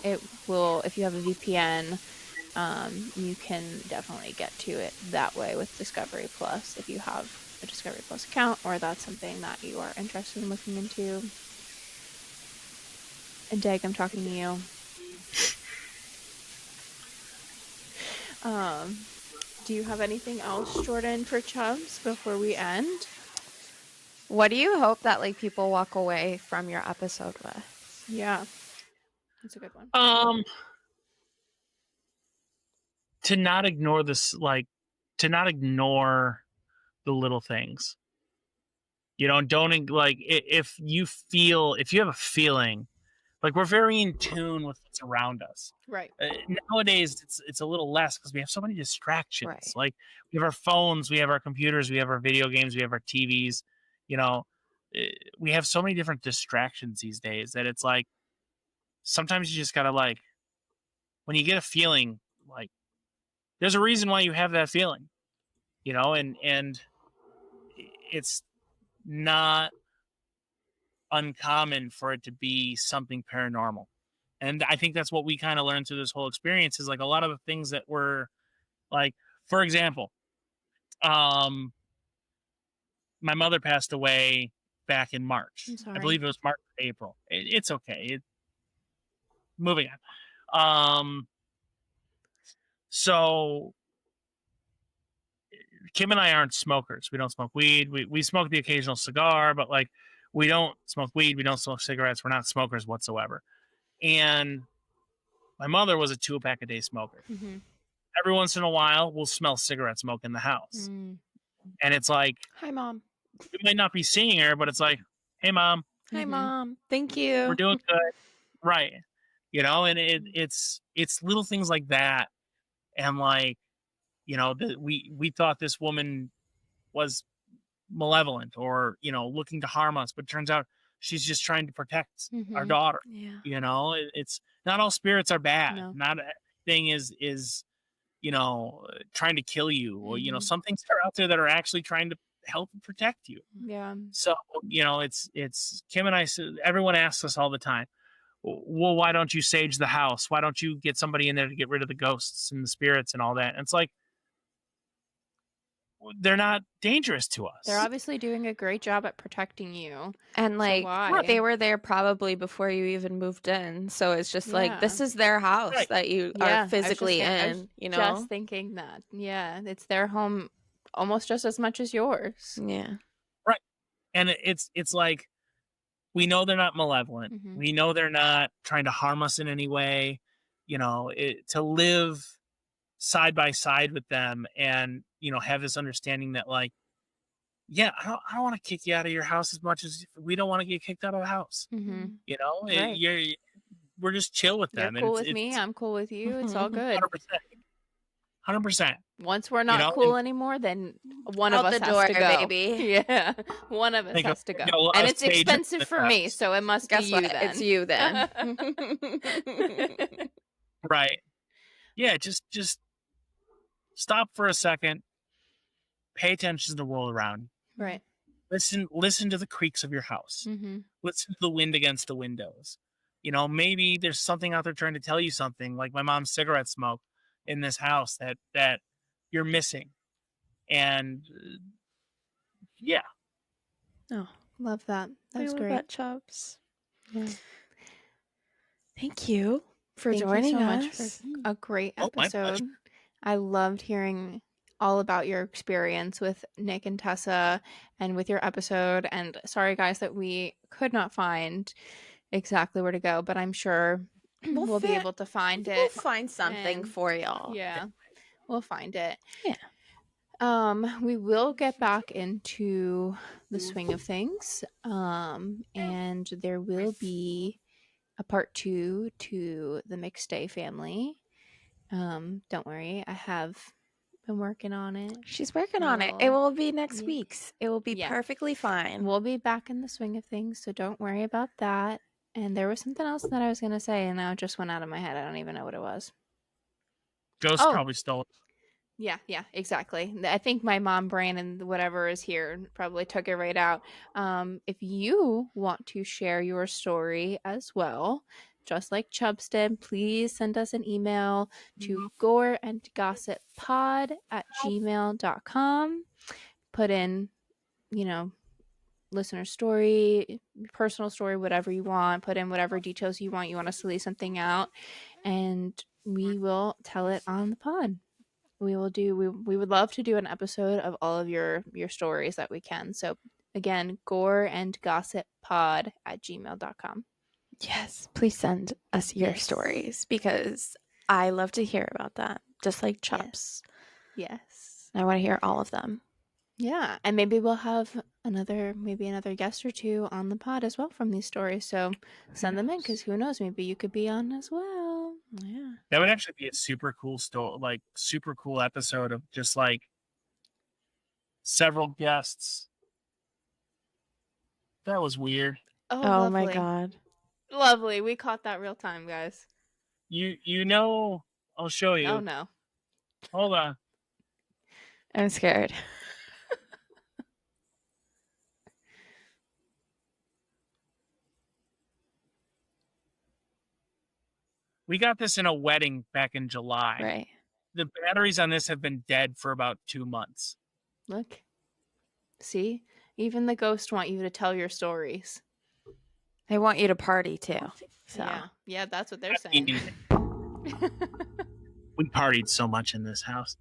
it will. If you have a VPN, you can definitely get to it that way with Discovery Plus if you have a Discovery Plus account, or that's something that you are interested in looking into. And Dag, I'm talking to you. Do you have anything else, Jaurdyn, for Chubbs before we end? What do you hope that people walk away from your episode with? Yeah, that's a good one. To not ignore this, to not ignore the little things. Don't if you have a feeling, we're very in tune with what's around us. Right. Nowadays, it's a little less because we have so many distractions. Right. We have our phones, we have our computers, we have our video games, we have our TVs. We have so many different distractions these days that it's sometimes you just gotta when you get a feeling, there's a reason why you have that feeling, and it's not uncommon for it to be something paranormal. And I think that's what we kind of learned through this whole experience is a lot of the things that were for example, my mother passed away back in March. I'm sorry. I believe it was March or April. It's okay. Moving on. So Kim and I aren't smokers. We don't smoke weed. We smoke the occasional cigar, but we don't smoke weed. We don't smoke cigarettes. We're not smokers whatsoever. And my mother was a 2-pack a day smoker. Mm-hmm. Every once in a while, we'll smell cigarette smoke in the house. Mm. And it's Hi, Mom. we might not be seeing her, but it's hey, Mom. Hi, Mhm. Mom. Thank you. We're doing good. Right. You know, and it's little things like that. And like, you know, we thought this woman was malevolent or, you know, looking to harm us, but turns out she's just trying to protect our Mhm. daughter. Yeah. You know, it's not all spirits are bad. No. Not everything is, you know, trying to kill you, or, you know, Mhm. some things are out there that are actually trying to help and protect you. Yeah. So, you know, it's Kim and I, everyone asks us all the time, well, why don't you sage the house? Why don't you get somebody in there to get rid of the ghosts and the spirits and all that? And it's like, they're not dangerous to us. They're obviously doing a great job at protecting you. And like why? they were there probably before you even moved in. So it's just like this Yeah. is their house Right. that you Yeah, I are was just physically I was in, you know? just thinking that. Yeah, it's their home almost just as much as yours. Yeah. Right. And it's like, we know they're not malevolent. Mhm. We know they're not trying to harm us in any way. You know, to live side by side with them and, you know, have this understanding that like, yeah, I don't want to kick you out of your house as much as we don't want to get kicked out of the house. Mhm. You know, Right. we're just chill with You're them. cool And with me, I'm cool with you. It's all good. 100%. Once we're not know, cool and- anymore, then one of Out us the has door, to go. baby. Yeah, one of us They go, has to go, "No, and a it's sage expensive in for the me, house." so it must Guess be you what? then. It's you then. Right. Yeah, just stop for a second. Pay attention to the world around you. Right. Listen to the creaks of your house. Mm-hmm. Listen to the wind against the windows. You know, maybe there's something out there trying to tell you something, like my mom's cigarette smoke in this house that you're missing. And yeah, Oh, Love that. That's I love great. that, Chubbs. Yeah. Thank you for Thank joining you so much us. for a great Oh, my episode. pleasure. I loved hearing all about your experience with Nick and Tessa and with your episode. And sorry, guys, that we could not find exactly where to go, but I'm sure we'll be able to find We'll it. find something and- for y'all. Yeah, we'll find it. Yeah. We will get back into the swing of things. And there will be a part 2 to the McStay family. Don't worry, I have been working on it. She's working on it. It will be next Yeah. week's. It will be Yeah. perfectly fine. We'll be back in the swing of things, so don't worry about that. And there was something else that I was going to say, and now it just went out of my head. I don't even know what it was. Ghost Oh. probably stole it. Yeah, exactly. I think my mom brain and whatever is here probably took it right out. If you want to share your story as well, just like Chubbs did, please send us an email to goreandgossippod@gmail.com. Put in, listener story, personal story, whatever you want. Put in whatever details you want. You want us to leave something out, and we will tell it on the pod. We would love to do an episode of all of your stories that we can. So again, goreandgossippod@gmail.com. Yes, please send us your Yes. stories because I love to hear about that, just like Chubbs. Yes. I want to hear all of them. Yeah, and maybe we'll have another guest or two on the pod as well from these stories. So send them in, because who knows, maybe you could be on as well. Yeah. That would actually be a super cool story, like super cool episode of just like several guests. That was weird. Oh, Oh my lovely. God. Lovely. We caught that real time, guys. You know, I'll show you. Oh no. Hold on. I'm scared. We got this in a wedding back in July. Right. The batteries on this have been dead for about 2 months. Look. See? Even the ghosts want you to tell your stories. They want you to party too. So Yeah, that's what they're That's saying. neat. We partied so much in this house.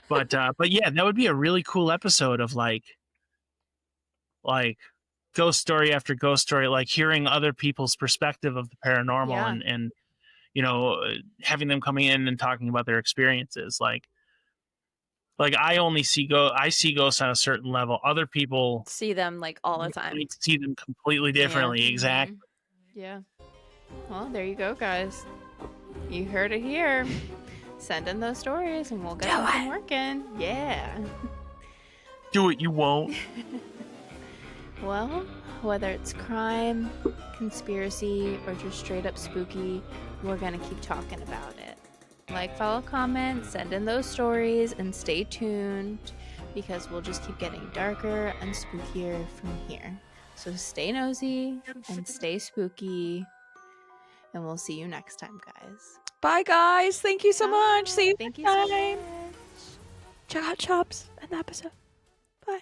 But yeah, that would be a really cool episode of like ghost story after ghost story, like hearing other people's perspective of the paranormal. Yeah. and you know, having them coming in and talking about their experiences. Like, Like I see ghosts on a certain level. Other people See them like all the time. see them completely differently. Yeah. Exactly. Yeah. Well, there you go, guys. You heard it here. Send in those stories and we'll get something working. Yeah. Do it, you won't. Well, whether it's crime, conspiracy, or just straight up spooky, we're gonna keep talking about it. Like, follow, comment, send in those stories, and stay tuned because we'll just keep getting darker and spookier from here. So stay nosy and stay spooky, and we'll see you next time, guys. Bye, guys. Thank you so much. See you Thank next you so time. much. Check out Chubbs and the episode.